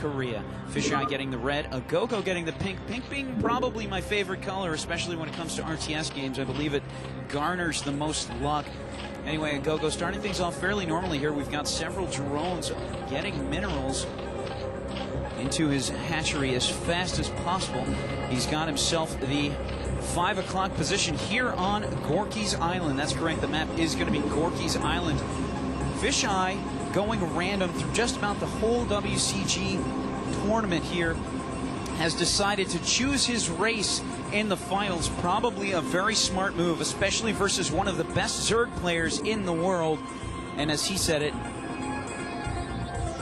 Korea. Fisheye getting the red, Agogo getting the pink. Pink being probably my favorite color, especially when it comes to RTS games. I believe it garners the most luck. Anyway, Agogo starting things off fairly normally here. We've got several drones getting minerals into his hatchery as fast as possible. He's got himself the 5 o'clock position here on Gorky's Island. That's correct, the map is going to be Gorky's Island. Fisheye going random through just about the whole WCG tournament here, has decided to choose his race in the finals. Probably a very smart move, especially versus one of the best Zerg players in the world. And as he said it,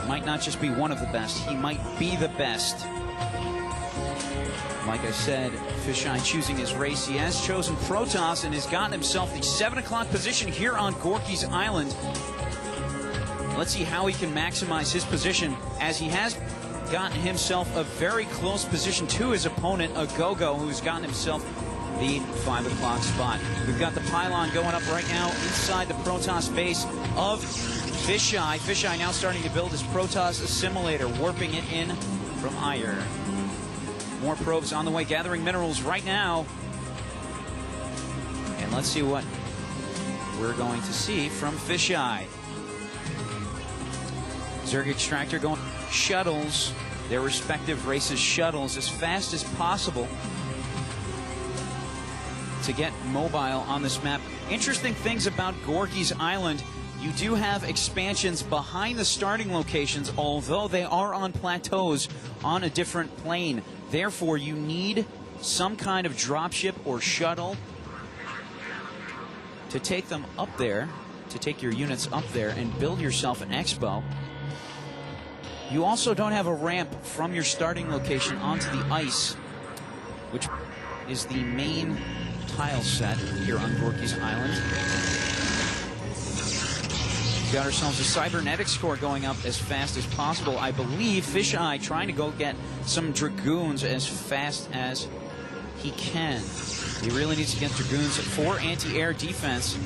might not just be one of the best, he might be the best. Like I said, Fisheye choosing his race. He has chosen Protoss and has gotten himself the 7 o'clock position here on Gorky's Island. Let's see how he can maximize his position, as he has gotten himself a very close position to his opponent, Agogo, who's gotten himself the 5 o'clock spot. We've got the pylon going up right now inside the Protoss base of Fisheye. Fisheye now starting to build his Protoss assimilator, warping it in from Ire. More probes on the way, gathering minerals right now. And let's see what we're going to see from Fisheye. Zerg Extractor going shuttles, their respective races shuttles as fast as possible to get mobile on this map. Interesting things about Gorky's Island. You do have expansions behind the starting locations, although they are on plateaus on a different plane. Therefore, you need some kind of dropship or shuttle to take them up there, to take your units up there and build yourself an expo. You also don't have a ramp from your starting location onto the ice, which is the main tile set here on Gorky's Island. We've got ourselves a cybernetics core going up as fast as possible. I believe Fisheye trying to go get some Dragoons as fast as he can. He really needs to get Dragoons for anti-air defense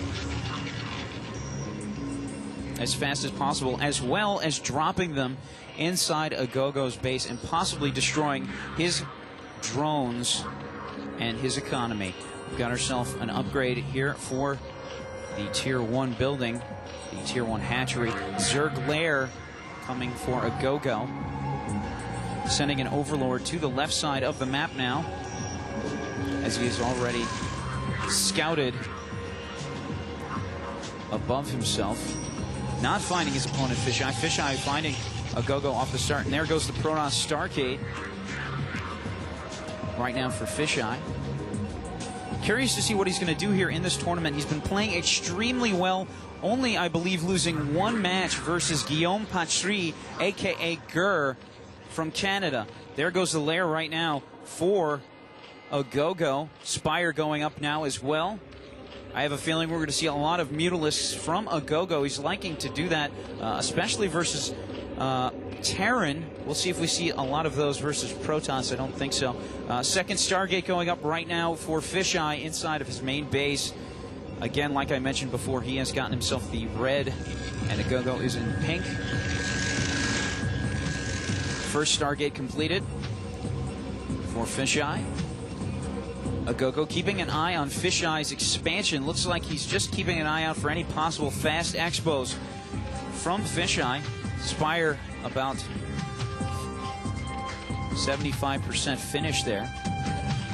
as fast as possible, as well as dropping them inside Agogo's base and possibly destroying his drones and his economy. We've got ourselves an upgrade here for the Tier 1 building, the Tier 1 hatchery. Zerg Lair coming for Agogo, sending an Overlord to the left side of the map now, as he has already scouted above himself. Not finding his opponent, Fisheye. Fisheye finding Agogo off the start. And there goes the Protoss Stargate right now for Fisheye. Curious to see what he's going to do here in this tournament. He's been playing extremely well, only, I believe, losing one match versus Guillaume Patry, a.k.a. Gur, from Canada. There goes the lair right now for Agogo. Spire going up now as well. I have a feeling we're going to see a lot of Mutalisks from Agogo. He's liking to do that, especially versus Terran. We'll see if we see a lot of those versus Protoss. I don't think so. Second Stargate going up right now for Fisheye inside of his main base. Again, like I mentioned before, he has gotten himself the red, and Agogo is in pink. First Stargate completed for Fisheye. Agogo keeping an eye on Fisheye's expansion. Looks like he's just keeping an eye out for any possible fast expos from Fisheye. Spire about 75% finished there,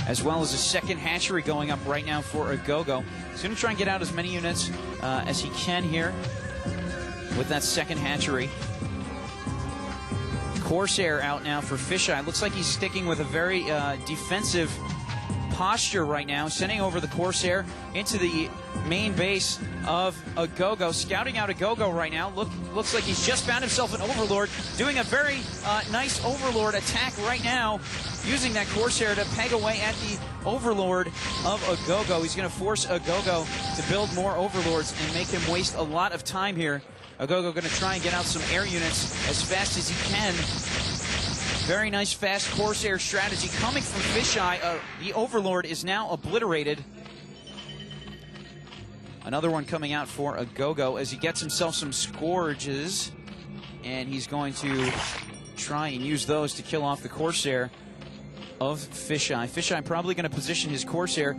as well as a second hatchery going up right now for Agogo. He's going to try and get out as many units as he can here with that second hatchery. Corsair out now for Fisheye. Looks like he's sticking with a very defensive posture right now, sending over the Corsair into the main base of Agogo. Scouting out Agogo right now. Looks like he's just found himself an Overlord, doing a very nice Overlord attack right now, using that Corsair to peg away at the Overlord of Agogo. He's going to force Agogo to build more Overlords and make him waste a lot of time here. Agogo going to try and get out some air units as fast as he can. Very nice fast Corsair strategy coming from Fisheye. The Overlord is now obliterated. Another one coming out for Agogo as he gets himself some Scourges. And he's going to try and use those to kill off the Corsair of Fisheye. Fisheye probably going to position his Corsair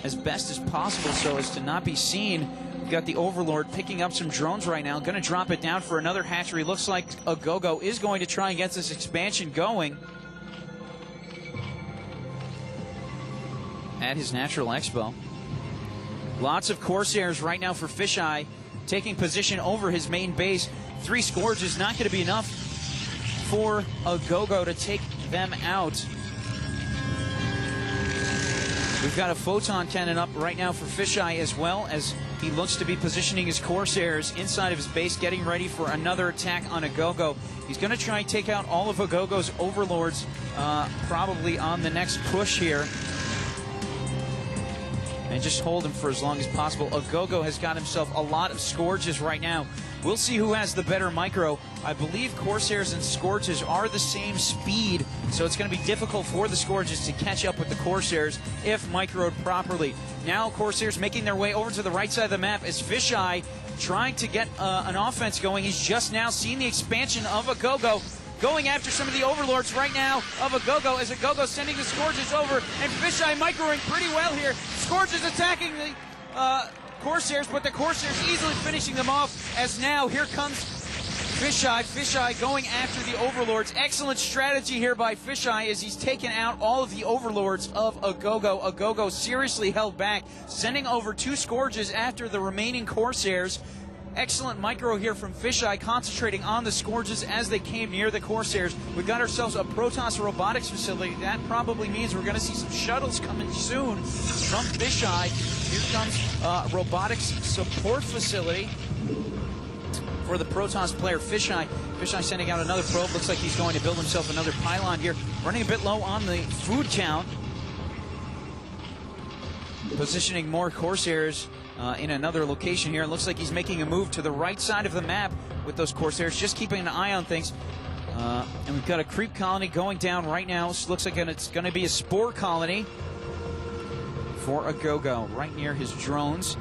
as best as possible so as to not be seen. We've got the Overlord picking up some drones right now, going to drop it down for another hatchery. Looks like Agogo is going to try and get this expansion going at his natural expo. Lots of Corsairs right now for Fisheye, taking position over his main base. 3 Scourges not going to be enough for Agogo to take them out. We've got a photon cannon up right now for Fisheye as well, as he looks to be positioning his Corsairs inside of his base, getting ready for another attack on Agogo. He's going to try and take out all of Agogo's Overlords probably on the next push here, and just hold him for as long as possible. Agogo has got himself a lot of Scourges right now. We'll see who has the better micro. I believe Corsairs and Scourges are the same speed, so it's going to be difficult for the Scourges to catch up with the Corsairs if microed properly. Now Corsairs making their way over to the right side of the map as Fisheye trying to get an offense going. He's just now seen the expansion of Agogo, going after some of the Overlords right now of Agogo, as Agogo sending the Scourges over, and Fisheye microing pretty well here. Scourges attacking the Corsairs, but the Corsairs easily finishing them off, as now here comes Fisheye. Fisheye going after the Overlords. Excellent strategy here by Fisheye as he's taken out all of the Overlords of Agogo. Agogo seriously held back, sending over 2 Scourges after the remaining Corsairs. Excellent micro here from Fisheye, concentrating on the Scourges as they came near the Corsairs. We've got ourselves a Protoss robotics facility. That probably means we're going to see some shuttles coming soon from Fisheye. Here comes robotics support facility for the Protoss player Fisheye. Fisheye sending out another probe. Looks like he's going to build himself another pylon here. Running a bit low on the food count. Positioning more Corsairs in another location here. It looks like he's making a move to the right side of the map with those Corsairs, just keeping an eye on things. And we've got a creep colony going down right now. So looks like it's going to be a spore colony for Agogo right near his drones.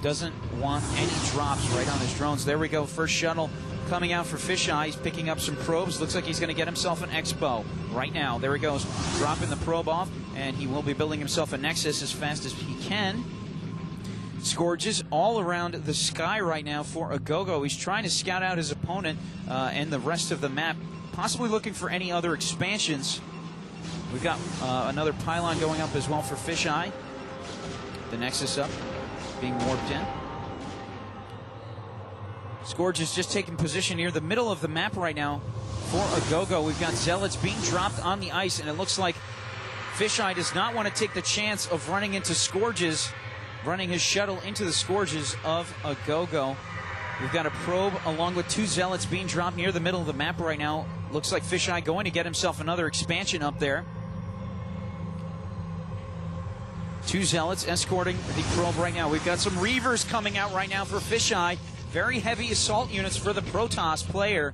Doesn't want any drops right on his drones. There we go. First shuttle coming out for Fisheye. He's picking up some probes. Looks like he's going to get himself an expo right now. There he goes, dropping the probe off, and he will be building himself a Nexus as fast as he can. Scourges all around the sky right now for Agogo. He's trying to scout out his opponent and the rest of the map, possibly looking for any other expansions. We've got another pylon going up as well for Fisheye. The Nexus up, being warped in. Scourge is just taking position near the middle of the map right now for Agogo. We've got Zealots being dropped on the ice, and it looks like Fisheye does not want to take the chance of running into Scourges, running his shuttle into the Scourges of Agogo. We've got a probe along with 2 Zealots being dropped near the middle of the map right now. Looks like Fisheye going to get himself another expansion up there. 2 Zealots escorting the probe right now. We've got some Reavers coming out right now for Fisheye. Very heavy assault units for the Protoss player.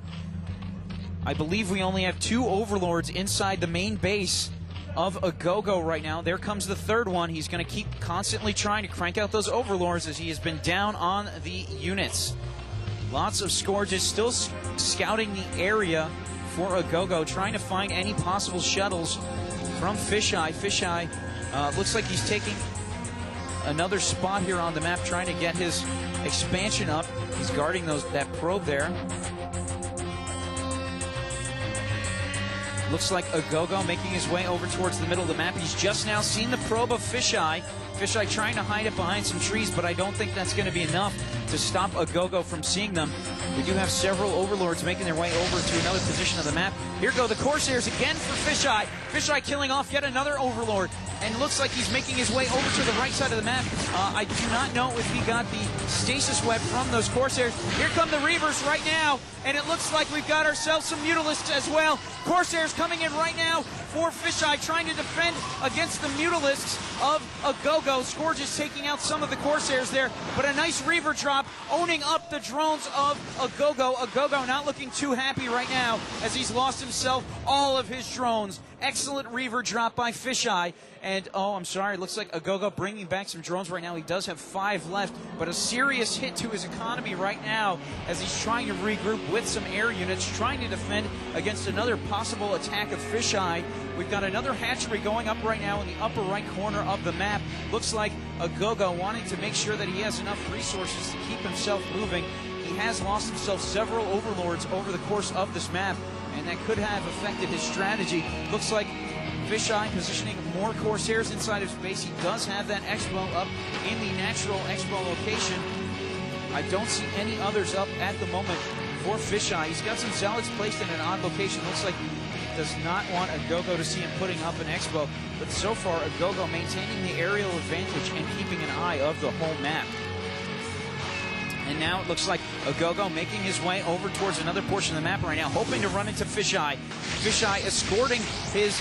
I believe we only have 2 Overlords inside the main base of Agogo right now. There comes the 3rd one. He's going to keep constantly trying to crank out those Overlords as he has been down on the units. Lots of Scourges still scouting the area for Agogo, trying to find any possible shuttles from Fisheye. Fisheye looks like he's taking another spot here on the map, trying to get his expansion up. He's guarding that probe there. Looks like Agogo making his way over towards the middle of the map. He's just now seen the probe of Fisheye. Fisheye trying to hide it behind some trees, but I don't think that's going to be enough to stop Agogo from seeing them. We do have several Overlords making their way over to another position of the map. Here go the Corsairs again for Fisheye. Fisheye killing off yet another Overlord, and looks like he's making his way over to the right side of the map. I do not know if he got the stasis web from those Corsairs. Here come the Reavers right now, and it looks like we've got ourselves some Mutalisks as well. Corsairs coming in right now for Fisheye, trying to defend against the Mutalisks of Agogo. Scourge is taking out some of the Corsairs there, but a nice Reaver drop, owning up the drones of Agogo. Agogo not looking too happy right now as he's lost himself all of his drones. Excellent reaver drop by Fisheye. And, oh, I'm sorry, it looks like Agogo bringing back some drones right now. He does have 5 left, but a serious hit to his economy right now as he's trying to regroup with some air units, trying to defend against another possible attack of Fisheye. We've got another hatchery going up right now in the upper right corner of the map. Looks like Agogo wanting to make sure that he has enough resources to keep himself moving. He has lost himself several overlords over the course of this map, and that could have affected his strategy. Looks like Fisheye positioning more Corsairs inside his base. He does have that X-Well up in the natural X-Well location. I don't see any others up at the moment for Fisheye. He's got some Zealots placed in an odd location. Looks like he does not want Agogo to see him putting up an X-Well. But so far, Agogo maintaining the aerial advantage and keeping an eye of the whole map. And now it looks like Agogo making his way over towards another portion of the map right now, hoping to run into Fisheye. Fisheye escorting his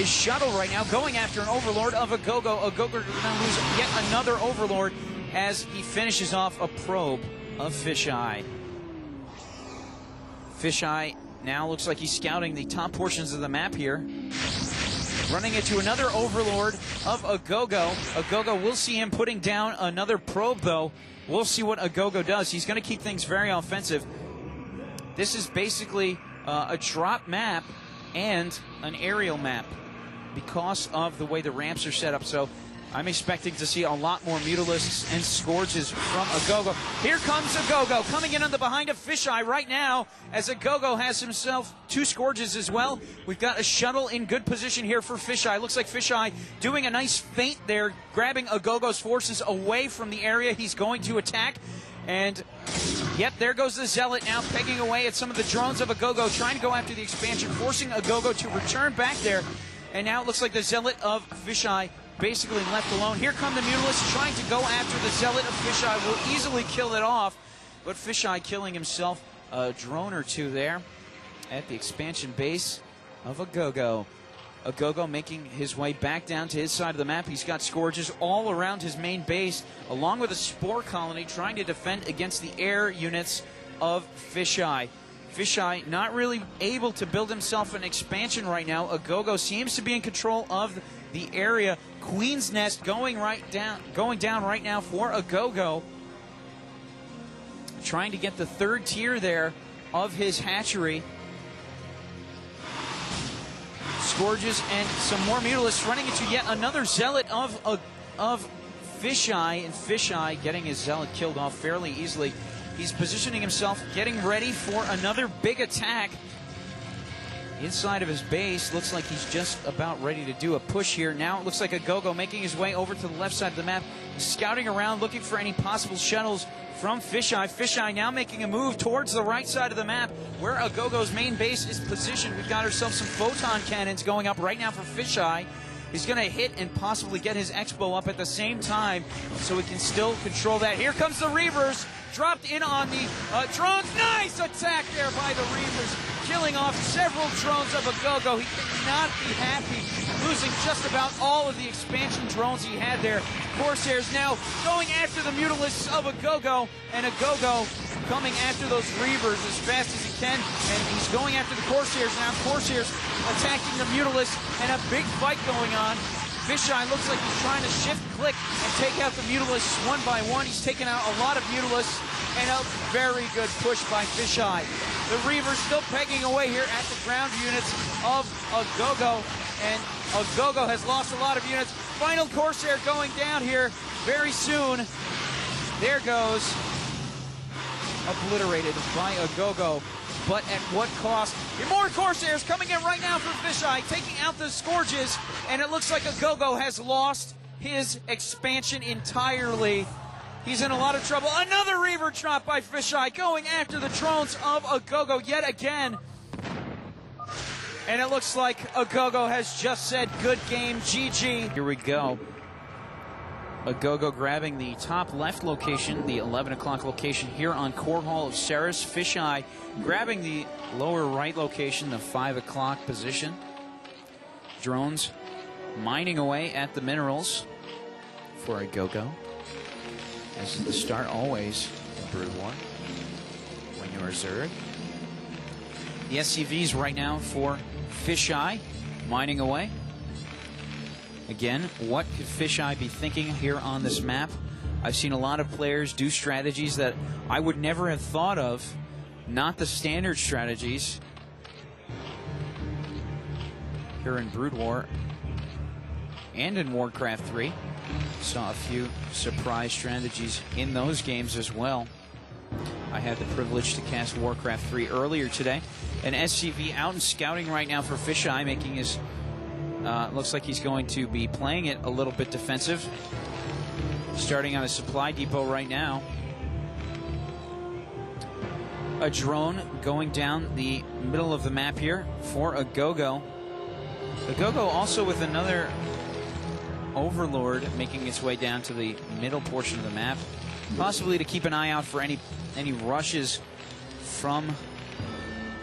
shuttle right now, going after an overlord of Agogo. Agogo going to lose yet another overlord as he finishes off a probe of Fisheye. Fisheye now looks like he's scouting the top portions of the map here. Running into another overlord of Agogo. Agogo, we'll see him putting down another probe, though. We'll see what Agogo does. He's going to keep things very offensive. This is basically a drop map and an aerial map because of the way the ramps are set up. So I'm expecting to see a lot more Mutalisks and Scourges from Agogo. Here comes Agogo coming in on the behind of Fisheye right now as Agogo has himself 2 Scourges as well. We've got a shuttle in good position here for Fisheye. Looks like Fisheye doing a nice feint there, grabbing Agogo's forces away from the area he's going to attack. And yet there goes the Zealot now pegging away at some of the drones of Agogo, trying to go after the expansion, forcing Agogo to return back there. And now it looks like the Zealot of Fisheye basically left alone. Here come the Mutalisks trying to go after the Zealot of Fisheye. Will easily kill it off, but Fisheye killing himself a drone or 2 there at the expansion base of Agogo. Agogo making his way back down to his side of the map. He's got Scourges all around his main base, along with a Spore Colony trying to defend against the air units of Fisheye. Fisheye not really able to build himself an expansion right now. Agogo seems to be in control of the area. Queen's Nest going down right now for Agogo. Trying to get the 3rd tier there of his hatchery. Scourges and some more Mutalisks running into yet another Zealot of Fisheye, and Fisheye getting his Zealot killed off fairly easily. He's positioning himself, getting ready for another big attack inside of his base. Looks like he's just about ready to do a push here. Now it looks like Agogo making his way over to the left side of the map, scouting around, looking for any possible shuttles from Fisheye. Fisheye now making a move towards the right side of the map where Agogo's main base is positioned. We've got ourselves some photon cannons going up right now for Fisheye. He's going to hit and possibly get his X-Bow up at the same time so he can still control that. Here comes the Reavers. Dropped in on the drones. Nice attack there by the Reavers, killing off several drones of Agogo. He cannot be happy, losing just about all of the expansion drones he had there. Corsairs now going after the Mutalisks of Agogo, and Agogo coming after those Reavers as fast as he can, and he's going after the Corsairs now. Corsairs attacking the Mutalisks, and a big fight going on. Fisheye looks like he's trying to shift-click and take out the Mutalisks one by one. He's taken out a lot of Mutalisks, and a very good push by Fisheye. The Reavers still pegging away here at the ground units of Agogo, and Agogo has lost a lot of units. Final Corsair going down here very soon. There goes. Obliterated by Agogo. But at what cost? More Corsairs coming in right now for Fisheye, taking out the Scourges, and it looks like Agogo has lost his expansion entirely. He's in a lot of trouble. Another Reaver drop by Fisheye, going after the drones of Agogo yet again. And it looks like Agogo has just said, good game, GG. Here we go. Agogo grabbing the top left location, the 11 o'clock location here on Core Hall of Ceres. Fisheye grabbing the lower right location, the 5 o'clock position. Drones mining away at the minerals for Agogo. As is the start always in Brood War. your Zerg. The SCVs right now for Fisheye, mining away. Again, what could Fisheye be thinking here on this map? I've seen a lot of players do strategies that I would never have thought of, not the standard strategies. Here in Brood War and in Warcraft 3. Saw a few surprise strategies in those games as well. I had the privilege to cast Warcraft 3 earlier today. An SCV out and scouting right now for Fisheye, making his... looks like he's going to be playing it a little bit defensive. Starting on a supply depot right now. A drone going down the middle of the map here for a Gogo. A Gogo also with another Overlord making its way down to the middle portion of the map, possibly to keep an eye out for any rushes from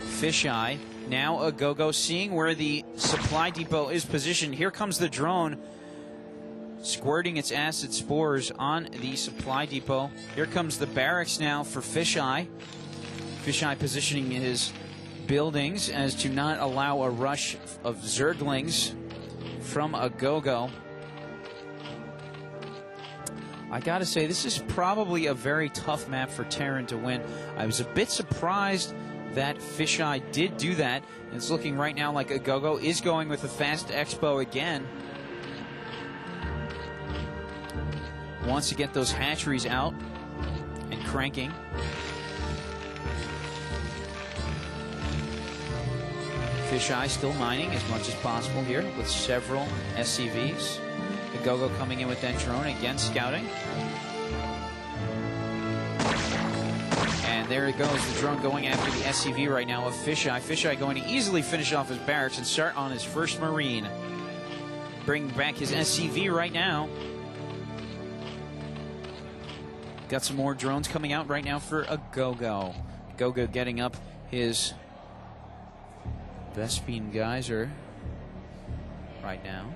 Fisheye. Now a Gogo seeing where the supply depot is positioned. Here comes the drone squirting its acid spores on the supply depot. Here comes the barracks now for Fisheye. Fisheye positioning his buildings as to not allow a rush of Zerglings from a Gogo. I gotta say, this is probably a very tough map for Terran to win. I was a bit surprised that Fisheye did do that. It's looking right now like a Gogo is going with a fast expo again. Wants to get those hatcheries out and cranking. Fisheye still mining as much as possible here with several SCVs. The Gogo coming in with that drone, again scouting. And there it goes, the drone going after the SCV right now of Fisheye. Fisheye going to easily finish off his barracks and start on his first Marine. Bring back his SCV right now. Got some more drones coming out right now for a Gogo. Gogo getting up his Vespene Geyser right now.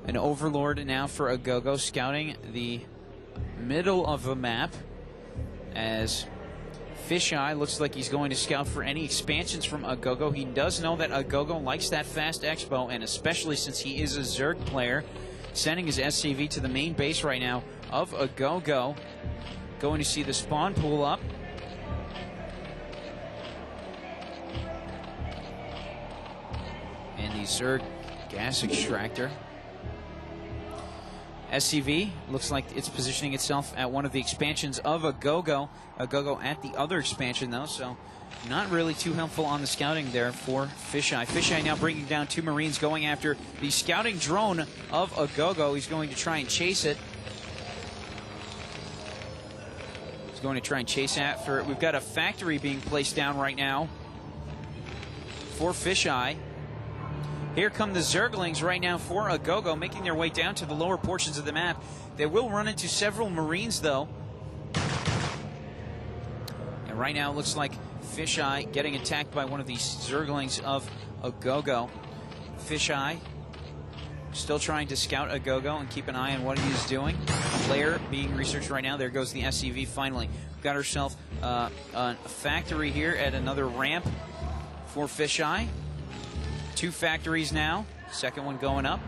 An Overlord now for a Gogo, scouting the middle of the map as Fisheye looks like he's going to scout for any expansions from a Gogo. He does know that a Gogo likes that fast expo, and especially since he is a Zerg player, sending his SCV to the main base right now of a Gogo. Going to see the spawn pool up. And the Zerg gas extractor. SCV looks like it's positioning itself at one of the expansions of a Gogo. A Gogo at the other expansion, though, so not really too helpful on the scouting there for Fisheye. Fisheye now bringing down two Marines, going after the scouting drone of a Gogo. He's going to try and chase it. He's going to try and chase after it. We've got a factory being placed down right now for Fisheye. Here come the Zerglings right now for a Gogo, making their way down to the lower portions of the map. They will run into several Marines, though. And right now it looks like Fisheye getting attacked by one of these Zerglings of a Gogo. Fisheye still trying to scout a Gogo and keep an eye on what he is doing. Player being researched right now. There goes the SCV finally. We've got ourselves a factory here at another ramp for Fisheye. Two factories now, second one going up.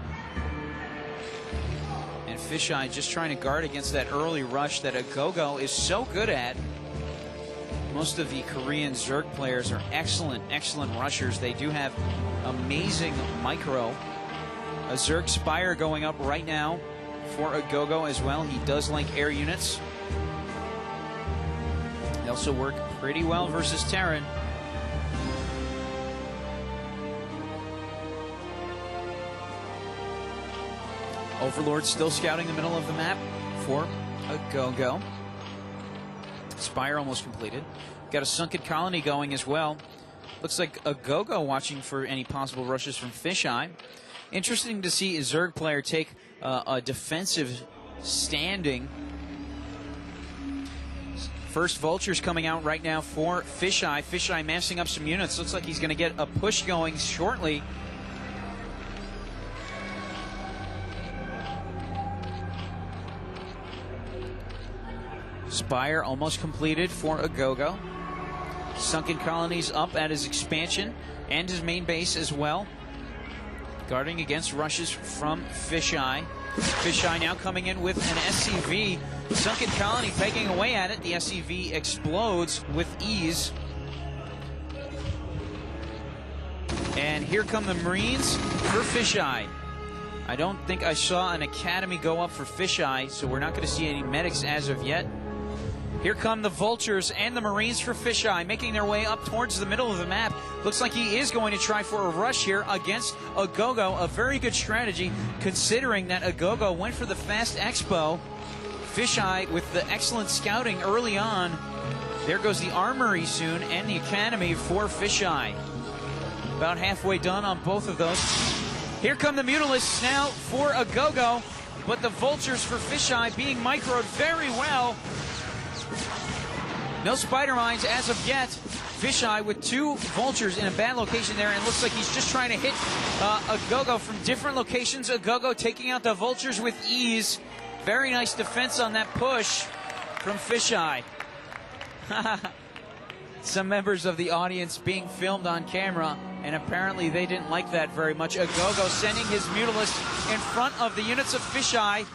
And Fisheye just trying to guard against that early rush that a Gogo is so good at. Most of the Korean Zerg players are excellent rushers. They do have amazing micro. A Zerg Spire going up right now for a Gogo as well. He does like air units. They also work pretty well versus Terran. Overlord still scouting the middle of the map for a Gogo. Spire almost completed. Got a sunken colony going as well. Looks like a Gogo watching for any possible rushes from Fisheye. Interesting to see a Zerg player take a defensive standing. First Vultures coming out right now for Fisheye. Fisheye massing up some units. Looks like he's going to get a push going shortly. Spire almost completed for Agogo. Sunken Colonies up at his expansion and his main base as well. Guarding against rushes from Fisheye. Fisheye now coming in with an SCV. Sunken Colony pegging away at it. The SCV explodes with ease. And here come the Marines for Fisheye. I don't think I saw an Academy go up for Fisheye, so we're not going to see any medics as of yet. Here come the Vultures and the Marines for Fisheye, making their way up towards the middle of the map. Looks like he is going to try for a rush here against Agogo. A very good strategy, considering that Agogo went for the fast expo. Fisheye with the excellent scouting early on. There goes the Armory soon and the Academy for Fisheye. About halfway done on both of those. Here come the Mutalisks now for Agogo, but the Vultures for Fisheye being microed very well. No spider mines as of yet. Fisheye with 2 Vultures in a bad location there, and looks like he's just trying to hit Agogo from different locations. Agogo taking out the Vultures with ease. Very nice defense on that push from Fisheye. Some members of the audience being filmed on camera, and apparently they didn't like that very much. Agogo sending his Mutalist in front of the units of Fisheye.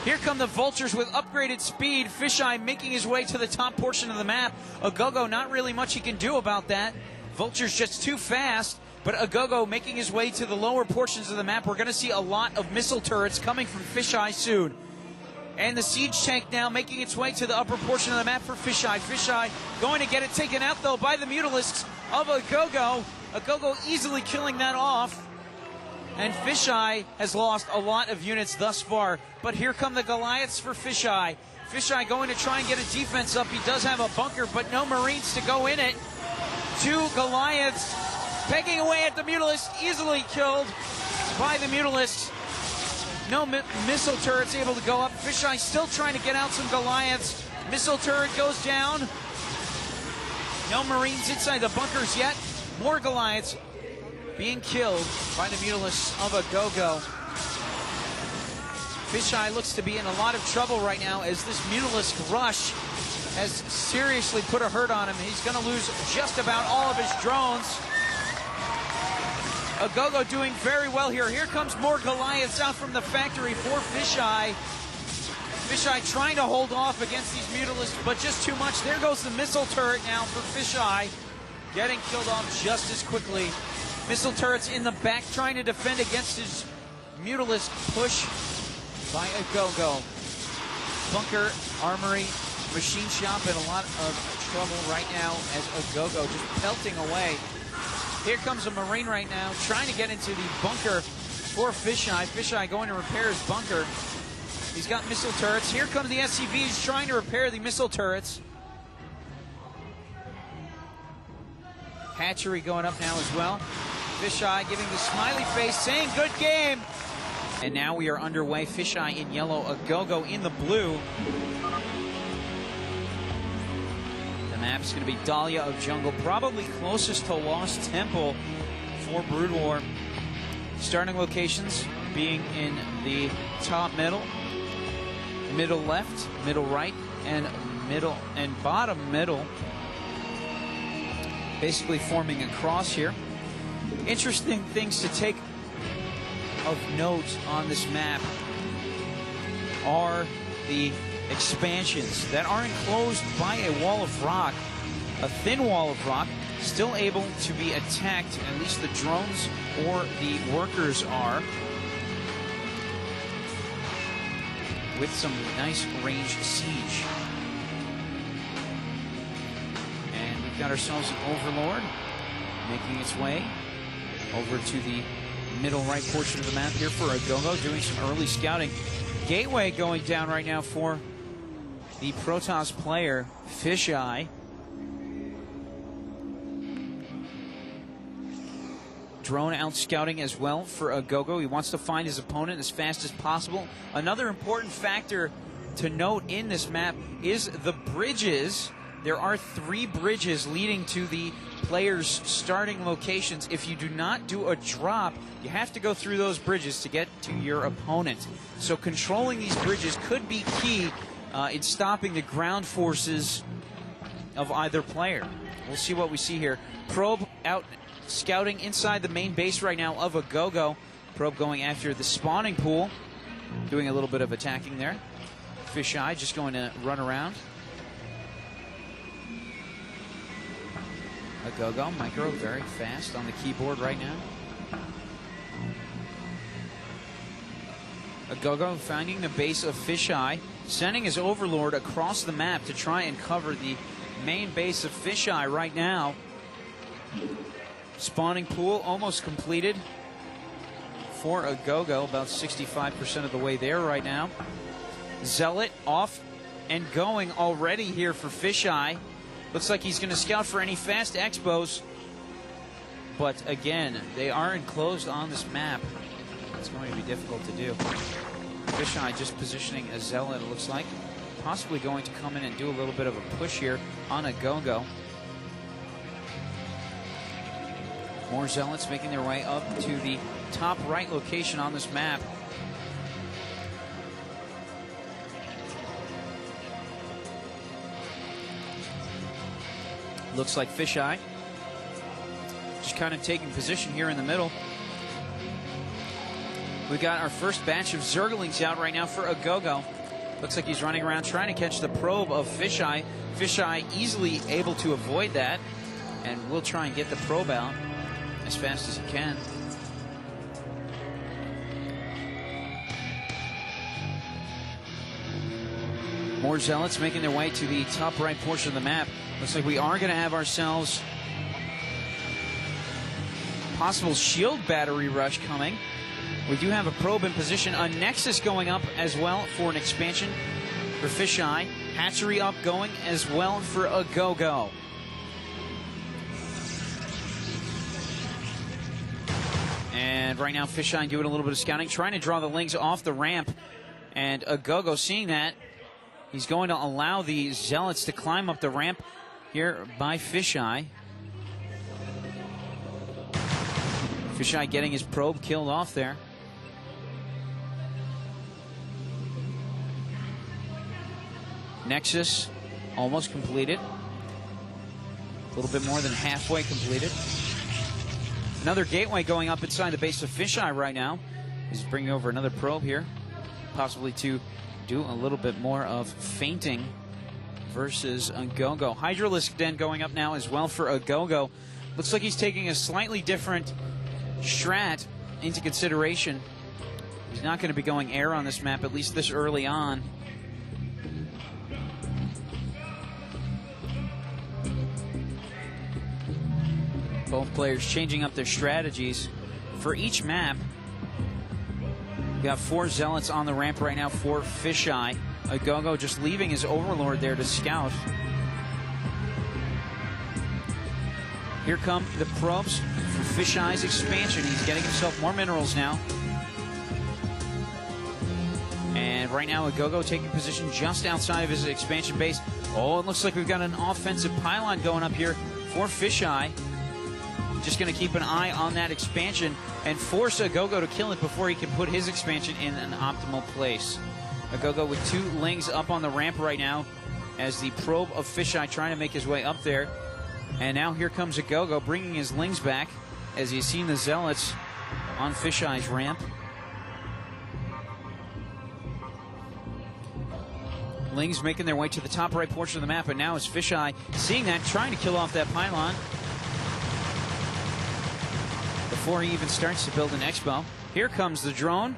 Here come the Vultures with upgraded speed. Fisheye making his way to the top portion of the map. Agogo, not really much he can do about that. Vultures just too fast, but Agogo making his way to the lower portions of the map. We're going to see a lot of missile turrets coming from Fisheye soon. And the siege tank now making its way to the upper portion of the map for Fisheye. Fisheye going to get it taken out, though, by the Mutalisks of Agogo. Agogo easily killing that off. And Fisheye has lost a lot of units thus far. But here come the Goliaths for Fisheye. Fisheye going to try and get a defense up. He does have a bunker, but no Marines to go in it. 2 Goliaths pegging away at the Mutalisks, easily killed by the Mutalisks. No missile turrets able to go up. Fisheye still trying to get out some Goliaths. Missile turret goes down. No Marines inside the bunkers yet. More Goliaths being killed by the Mutalisks of Agogo. Fisheye looks to be in a lot of trouble right now as this Mutalisk rush has seriously put a hurt on him. He's going to lose just about all of his drones. Agogo doing very well here. Here comes more Goliaths out from the factory for Fisheye. Fisheye trying to hold off against these Mutalisks, but just too much. There goes the missile turret now for Fisheye. Getting killed off just as quickly. Missile turrets in the back trying to defend against his Mutalisk push by Agogo. Bunker, armory, machine shop in a lot of trouble right now as Agogo just pelting away. Here comes a Marine right now trying to get into the bunker for Fisheye. Fisheye going to repair his bunker. He's got missile turrets. Here come the SCVs trying to repair the missile turrets. Hatchery going up now as well. Fisheye giving the smiley face, saying good game. And now we are underway. Fisheye in yellow, Agogo in the blue. The map's going to be Dahlia of Jungle, probably closest to Lost Temple for Brood War. Starting locations being in the top middle, middle left, middle right, and middle and bottom middle. Basically forming a cross here. Interesting things to take of note on this map are the expansions that are enclosed by a wall of rock, a thin wall of rock, still able to be attacked, at least the drones or the workers are, with some nice range siege. And we've got ourselves an Overlord making its way over to the middle right portion of the map here for Agogo, doing some early scouting. Gateway going down right now for the Protoss player, Fisheye. Drone out scouting as well for Agogo. He wants to find his opponent as fast as possible. Another important factor to note in this map is the bridges. There are 3 bridges leading to the players' starting locations. If you do not do a drop, you have to go through those bridges to get to your opponent. So controlling these bridges could be key in stopping the ground forces of either player. We'll see what we see here. Probe out scouting inside the main base right now of a Go-Go. Probe going after the spawning pool, doing a little bit of attacking there. Fisheye just going to run around. A Go-Go, Micro, very fast on the keyboard right now. A Go-Go finding the base of Fisheye, sending his Overlord across the map to try and cover the main base of Fisheye right now. Spawning pool almost completed for a Go-Go, about 65% of the way there right now. Zealot off and going already here for Fisheye. Looks like he's going to scout for any fast expos. But again, they are enclosed on this map. It's going to be difficult to do. Fisheye just positioning a Zealot, it looks like. Possibly going to come in and do a little bit of a push here on a Go-Go. More Zealots making their way up to the top right location on this map. Looks like Fisheye just kind of taking position here in the middle. We got our first batch of Zerglings out right now for a Go-Go. Looks like he's running around trying to catch the probe of Fisheye. Fisheye easily able to avoid that, and we'll try and get the probe out as fast as he can. More Zealots making their way to the top right portion of the map. Looks like we are going to have ourselves possible shield battery rush coming. We do have a probe in position. A Nexus going up as well for an expansion for Fisheye. Hatchery up going as well for a Go-Go. And right now Fisheye doing a little bit of scouting, trying to draw the Lings off the ramp. And a Go-Go seeing that, he's going to allow the Zealots to climb up the ramp here by Fisheye. Fisheye getting his probe killed off there. Nexus almost completed. A little bit more than halfway completed. Another gateway going up inside the base of Fisheye right now. He's bringing over another probe here, possibly to do a little bit more of feinting versus a Go-Go. Hydralisk Den going up now as well for a Go-Go. Looks like he's taking a slightly different strat into consideration. He's not going to be going air on this map, at least this early on. Both players changing up their strategies for each map. We got 4 Zealots on the ramp right now for Fisheye. A Go-Go just leaving his Overlord there to scout. Here come the probes for Fisheye's expansion. He's getting himself more minerals now. And right now a Go-Go taking position just outside of his expansion base. Oh, it looks like we've got an offensive pylon going up here for Fisheye. Just going to keep an eye on that expansion and force a Go-Go to kill it before he can put his expansion in an optimal place. A Go-Go with 2 Lings up on the ramp right now as the probe of Fisheye trying to make his way up there. And now here comes a Go-Go bringing his Lings back as he's seen the Zealots on Fisheye's ramp. Lings making their way to the top right portion of the map, and now is Fisheye seeing that, trying to kill off that pylon before he even starts to build an expo. Here comes the drone.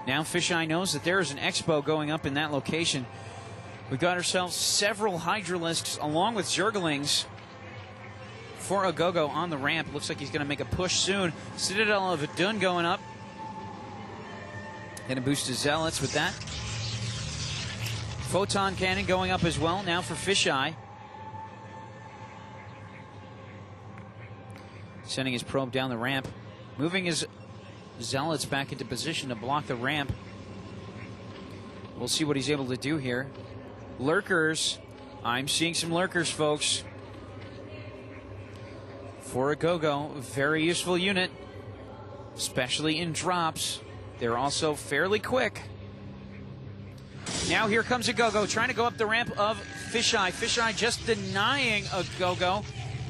Now Fisheye knows that there is an expo going up in that location. We've got ourselves several Hydralisks along with Zerglings for a Go-Go on the ramp. Looks like he's going to make a push soon. Citadel of Adun going up. Going to boost his Zealots with that. Photon Cannon going up as well now for Fisheye. Sending his probe down the ramp. Moving his Zealots back into position to block the ramp. We'll see what he's able to do here. Lurkers. I'm seeing some Lurkers, folks. For a Go-Go, very useful unit, especially in drops. They're also fairly quick. Now here comes a Go-Go trying to go up the ramp of Fisheye. Fisheye just denying a Go-Go,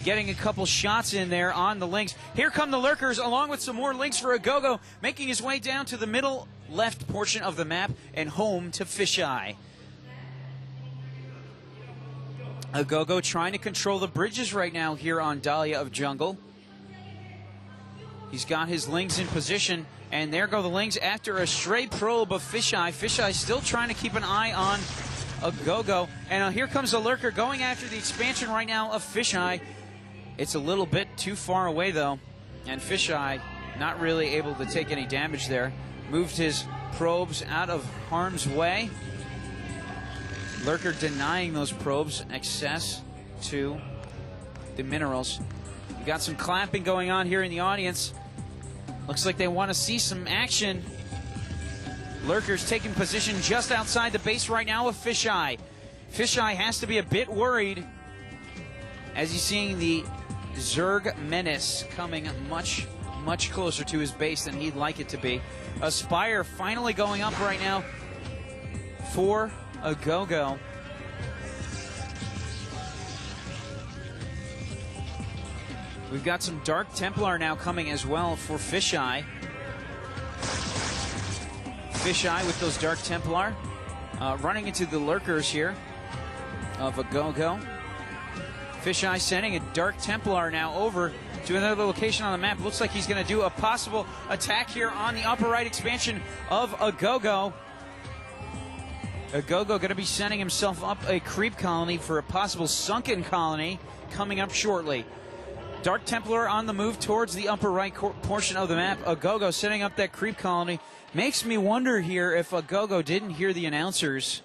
getting a couple shots in there on the links. Here come the lurkers along with some more links for a Go-Go, making his way down to the middle left portion of the map and home to Fisheye. A Go-Go trying to control the bridges right now here on Dahlia of Jungle. He's got his lings in position, and there go the lings after a stray probe of Fisheye. Fisheye still trying to keep an eye on a Go-Go. And here comes a lurker going after the expansion right now of Fisheye. It's a little bit too far away, though, and Fisheye not really able to take any damage there. Moved his probes out of harm's way. Lurker denying those probes access to the minerals. We got some clapping going on here in the audience. Looks like they want to see some action. Lurker's taking position just outside the base right now of Fisheye. Fisheye has to be a bit worried as he's seeing the Zerg menace coming much, much closer to his base than he'd like it to be. A Spire finally going up right now for a Go-Go. We've got some Dark Templar now coming as well for Fisheye. Fisheye with those Dark Templar running into the lurkers here of a Go-Go. Fisheye sending a Dark Templar now over to another location on the map. Looks like he's going to do a possible attack here on the upper right expansion of a Go-Go. A Go-Go going to be sending himself up a creep colony for a possible sunken colony coming up shortly. Dark Templar on the move towards the upper right portion of the map. A Go-Go setting up that creep colony. Makes me wonder here if a Go-Go didn't hear the announcers.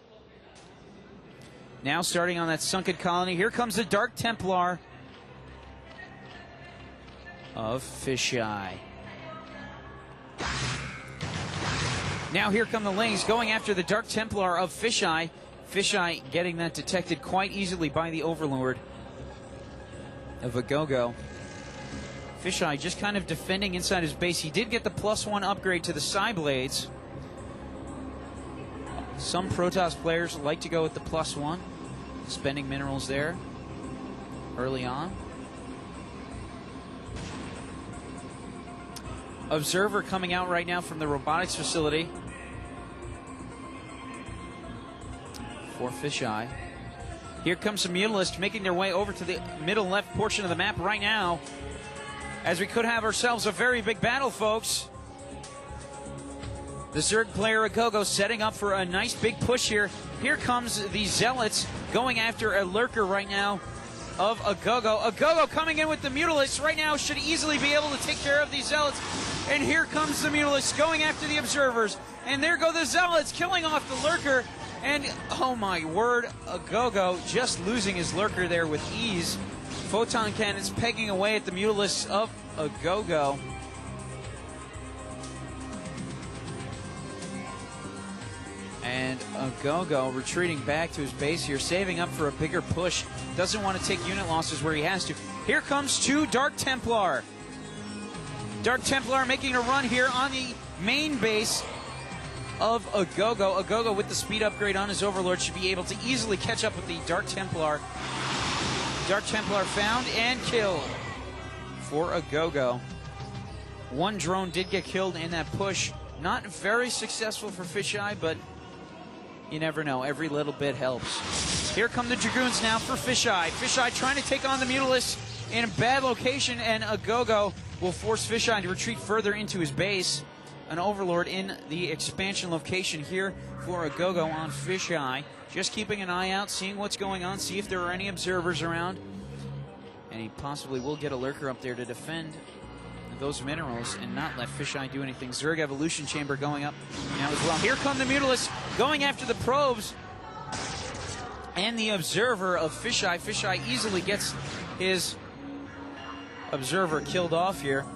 Now starting on that sunken colony. Here comes the Dark Templar of Fisheye. Now here come the lings going after the Dark Templar of Fisheye. Fisheye getting that detected quite easily by the Overlord of a Go-Go. Fisheye just kind of defending inside his base. He did get the +1 upgrade to the side blades. Some Protoss players like to go with the +1, spending minerals there early on. Observer coming out right now from the robotics facility for Fisheye. Here comes some Mutalists making their way over to the middle left portion of the map right now, as we could have ourselves a very big battle, folks. The Zerg player, a Go-Go, setting up for a nice big push here. Here comes the Zealots going after a lurker right now of a Go-Go. A Go-Go coming in with the Mutalists right now, should easily be able to take care of these Zealots. And here comes the Mutalists going after the Observers. And there go the Zealots killing off the lurker. And, oh my word, a Go-Go just losing his lurker there with ease. Photon cannons pegging away at the Mutalists of a Go-Go. And a Go-Go retreating back to his base here, saving up for a bigger push. Doesn't want to take unit losses where he has to. Here comes two Dark Templar. Dark Templar making a run here on the main base of a Go-Go. A Go-Go with the speed upgrade on his Overlord should be able to easily catch up with the Dark Templar. Dark Templar found and killed for a Go-Go. One drone did get killed in that push. Not very successful for Fisheye, but you never know. Every little bit helps. Here come the Dragoons now for Fisheye. Fisheye trying to take on the Mutalists in a bad location, and a Go-Go will force Fisheye to retreat further into his base. An Overlord in the expansion location here for a Go-Go on Fisheye. Just keeping an eye out, seeing what's going on, see if there are any observers around. And he possibly will get a lurker up there to defend those minerals and not let Fisheye do anything. Zerg Evolution Chamber going up now as well. Here come the Mutalists going after the probes and the Observer of Fisheye. Fisheye easily gets his Observer killed off here.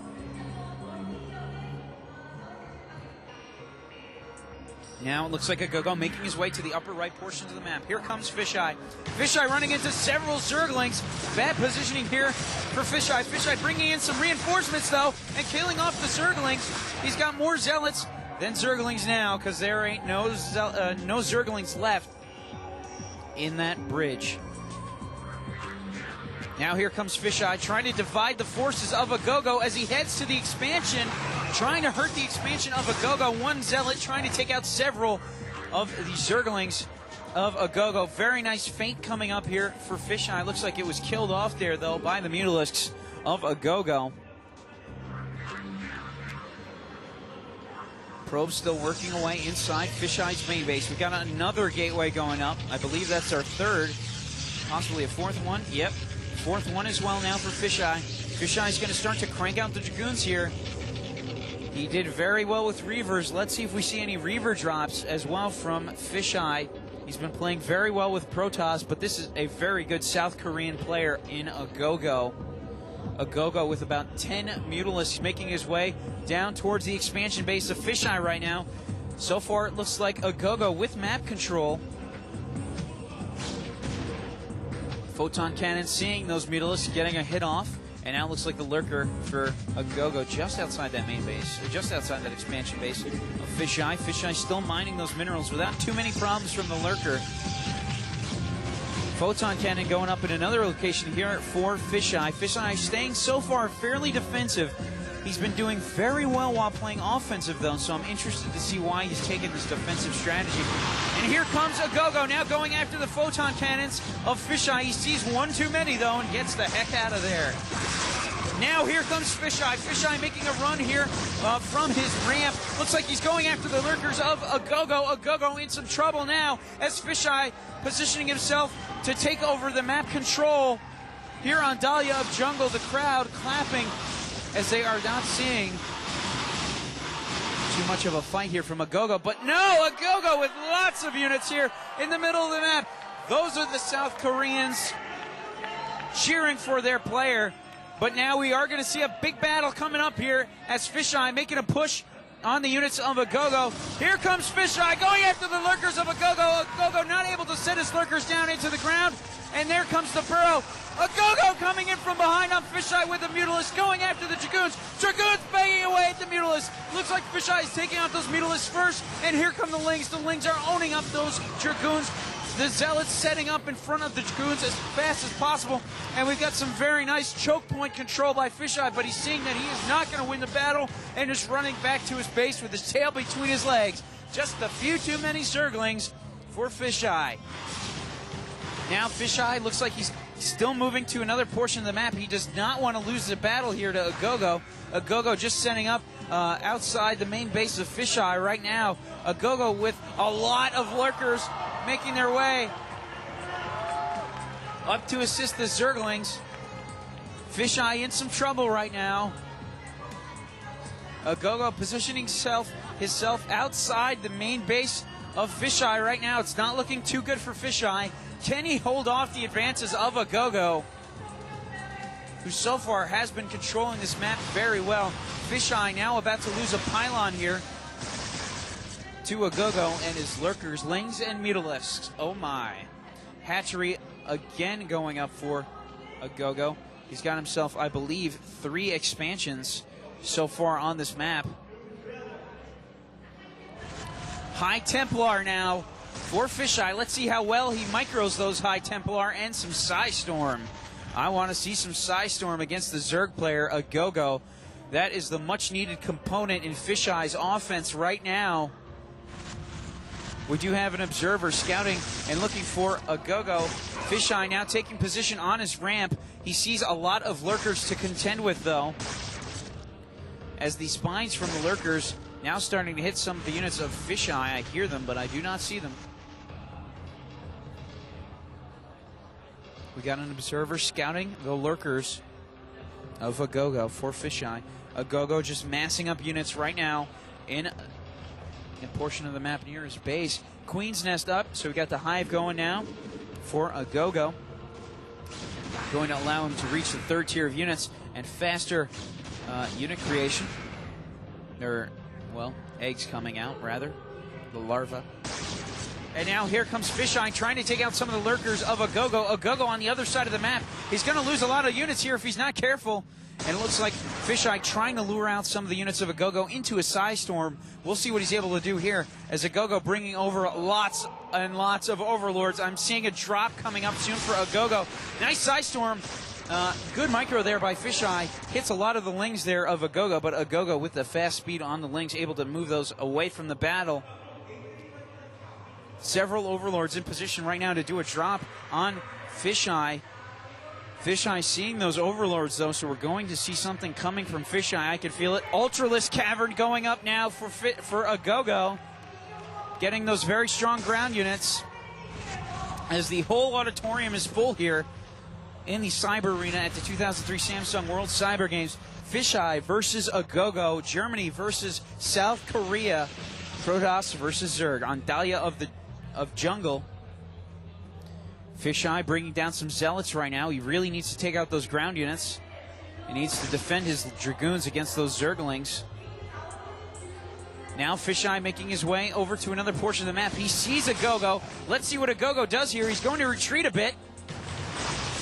Now it looks like a Go-Go making his way to the upper right portions of the map. Here comes Fisheye. Fisheye running into several Zerglings. Bad positioning here for Fisheye. Fisheye bringing in some reinforcements, though, and killing off the Zerglings. He's got more Zealots then Zerglings now, because there ain't no Zerglings left in that bridge. Now here comes Fisheye trying to divide the forces of Agogo as he heads to the expansion, trying to hurt the expansion of Agogo. One Zealot trying to take out several of the Zerglings of Agogo. Very nice feint coming up here for Fisheye. Looks like it was killed off there, though, by the Mutalisks of Agogo. Probe still working away inside Fisheye's main base. We got another gateway going up. I believe that's our third, possibly a fourth one. Yep, fourth one as well now for Fisheye. Fisheye's going to start to crank out the Dragoons here. He did very well with Reavers. Let's see if we see any Reaver drops as well from Fisheye. He's been playing very well with Protoss, but this is a very good South Korean player in Agogo. Agogo with about 10 Mutalisks making his way down towards the expansion base of Fisheye right now. So far, it looks like Agogo with map control. Photon Cannon seeing those Mutalisks getting a hit off. And now it looks like the lurker for Agogo just outside that main base, just outside that expansion base of Fisheye. Fisheye still mining those minerals without too many problems from the lurker. Photon Cannon going up in another location here for Fisheye. Fisheye staying so far fairly defensive. He's been doing very well while playing offensive, though, so I'm interested to see why he's taking this defensive strategy. And here comes Agogo now going after the Photon Cannons of Fisheye. He sees one too many, though, and gets the heck out of there. Now here comes Fisheye. Fisheye making a run here from his ramp. Looks like he's going after the lurkers of Agogo. Agogo in some trouble now as Fisheye positioning himself to take over the map control here on Dahlia of Jungle. The crowd clapping as they are not seeing too much of a fight here from Agogo. But no, Agogo with lots of units here in the middle of the map. Those are the South Koreans cheering for their player. But now we are going to see a big battle coming up here as Fisheye making a push on the units of Agogo. Here comes Fisheye going after the lurkers of Agogo. Agogo not able to set his lurkers down into the ground. And there comes the burrow. Agogo coming in from behind on Fisheye with the Mutalisks going after the Dragoons. Dragoons banging away at the Mutalisks. Looks like Fisheye is taking out those Mutalisks first. And here come the Lings. The Lings are owning up those Dragoons. The Zealots setting up in front of the Dragoons as fast as possible. And we've got some very nice choke point control by Fisheye, but he's seeing that he is not going to win the battle and is running back to his base with his tail between his legs. Just a few too many Zerglings for Fisheye. Now Fisheye looks like he's still moving to another portion of the map. He does not want to lose the battle here to Agogo. Agogo just setting up outside the main base of Fisheye right now. Agogo with a lot of lurkers making their way up to assist the Zerglings. Fisheye in some trouble right now. Agogo positioning himself outside the main base of Fisheye right now. It's not looking too good for Fisheye. Can he hold off the advances of Agogo, who so far has been controlling this map very well? Fisheye now about to lose a pylon here to Agogo and his lurkers, Lings and Mutalisks. Oh my. Hatchery again going up for Agogo. He's got himself, I believe, 3 expansions so far on this map. High Templar now for Fisheye. Let's see how well he micros those High Templar and some Psystorm. I want to see some Psystorm against the Zerg player, Agogo. That is the much-needed component in Fisheye's offense right now. We do have an observer scouting and looking for Agogo. Fisheye now taking position on his ramp. He sees a lot of lurkers to contend with, though, as the spines from the lurkers now starting to hit some of the units of Fisheye. I hear them, but I do not see them. We got an observer scouting the lurkers of Agogo for Fisheye. Agogo just massing up units right now in a portion of the map near his base. Queen's Nest up, so we got the hive going now for Agogo. Going to allow him to reach the 3rd tier of units and faster unit creation. Well, eggs coming out, rather. The larva. And now here comes Fisheye trying to take out some of the lurkers of Agogo. Agogo on the other side of the map. He's going to lose a lot of units here if he's not careful. And it looks like Fisheye trying to lure out some of the units of Agogo into a Psystorm. We'll see what he's able to do here as Agogo bringing over lots and lots of Overlords. I'm seeing a drop coming up soon for Agogo. Nice Psystorm. Good micro there by Fisheye. Hits a lot of the Lings there of Agogo, but Agogo with the fast speed on the Lings able to move those away from the battle. Several Overlords in position right now to do a drop on Fisheye. Fisheye seeing those Overlords, though, so we're going to see something coming from Fisheye. I can feel it. Ultralisk Cavern going up now for Agogo. Getting those very strong ground units as the whole auditorium is full here in the Cyber Arena at the 2003 Samsung World Cyber Games. Fisheye versus Agogo. Germany versus South Korea. Protoss versus Zerg on Dahlia of Jungle. Fisheye bringing down some Zealots right now. He really needs to take out those ground units. He needs to defend his Dragoons against those Zerglings. Now Fisheye making his way over to another portion of the map. He sees Agogo. Let's see what Agogo does here. He's going to retreat a bit.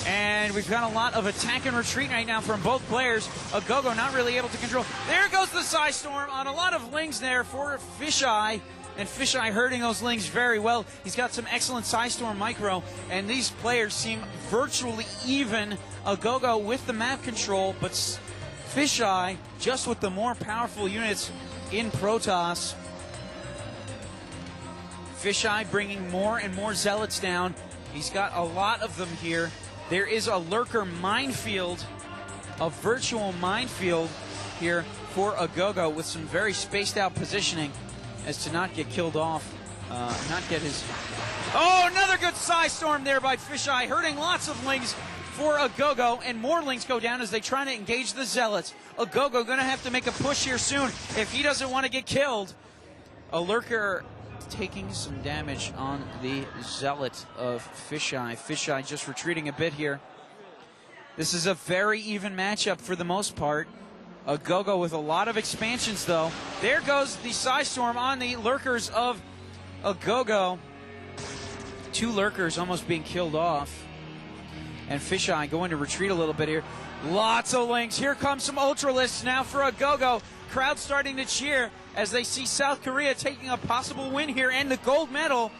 And we've got a lot of attack and retreat right now from both players. Agogo not really able to control. There goes the Psystorm on a lot of Lings there for Fisheye. And Fisheye hurting those Lings very well. He's got some excellent Psystorm micro, and these players seem virtually even. Agogo with the map control, but Fisheye just with the more powerful units in Protoss. Fisheye bringing more and more Zealots down. He's got a lot of them here. There is a lurker minefield, a virtual minefield here for Agogo with some very spaced out positioning as to not get killed off, not get his... Oh, another good Psystorm there by Fisheye, hurting lots of Lings for Agogo, and more Lings go down as they try to engage the Zealots. Agogo going to have to make a push here soon if he doesn't want to get killed. A lurker taking some damage on the Zealot of Fisheye. Fisheye just retreating a bit here. This is a very even matchup for the most part. Agogo with a lot of expansions, though. There goes the Psystorm on the lurkers of Agogo. Two lurkers almost being killed off. And Fisheye going to retreat a little bit here. Lots of Lings. Here comes some Ultralisks now for Agogo. Crowd starting to cheer as they see South Korea taking a possible win here and the gold medal.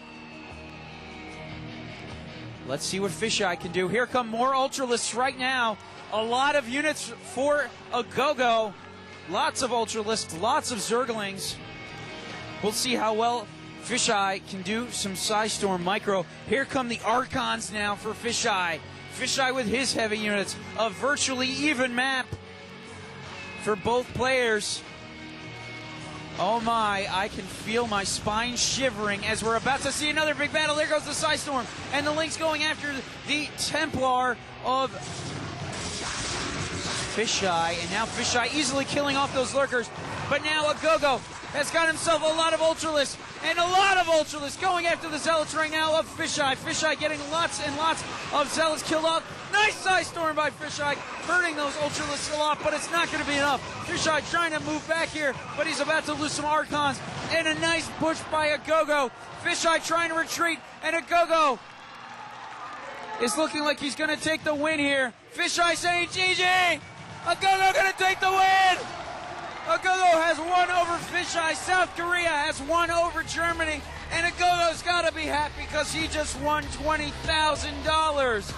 Let's see what Fisheye can do. Here come more Ultralisks right now. A lot of units for Agogo. Lots of Ultralisks, lots of Zerglings. We'll see how well Fisheye can do some Psystorm micro. Here come the Archons now for Fisheye. Fisheye with his heavy units. A virtually even map for both players. Oh my, I can feel my spine shivering as we're about to see another big battle. There goes the Psystorm, and the Lynx going after the Templar of Fisheye, and now Fisheye easily killing off those lurkers. But now Agogo has got himself a lot of Ultralisks, and a lot of Ultralisks going after the Zealots right now of Fisheye. Fisheye getting lots and lots of Zealots killed off. Nice Psystorm by Fisheye, hurting those Ultralisks a lot, but it's not going to be enough. Fisheye trying to move back here, but he's about to lose some Archons, and a nice push by Agogo. Fisheye trying to retreat, and Agogo is looking like he's going to take the win here. Fisheye saying GG! Agogo going to take the win! Agogo has won over Fisheye. South Korea has won over Germany. And Agogo's got to be happy because he just won $20,000.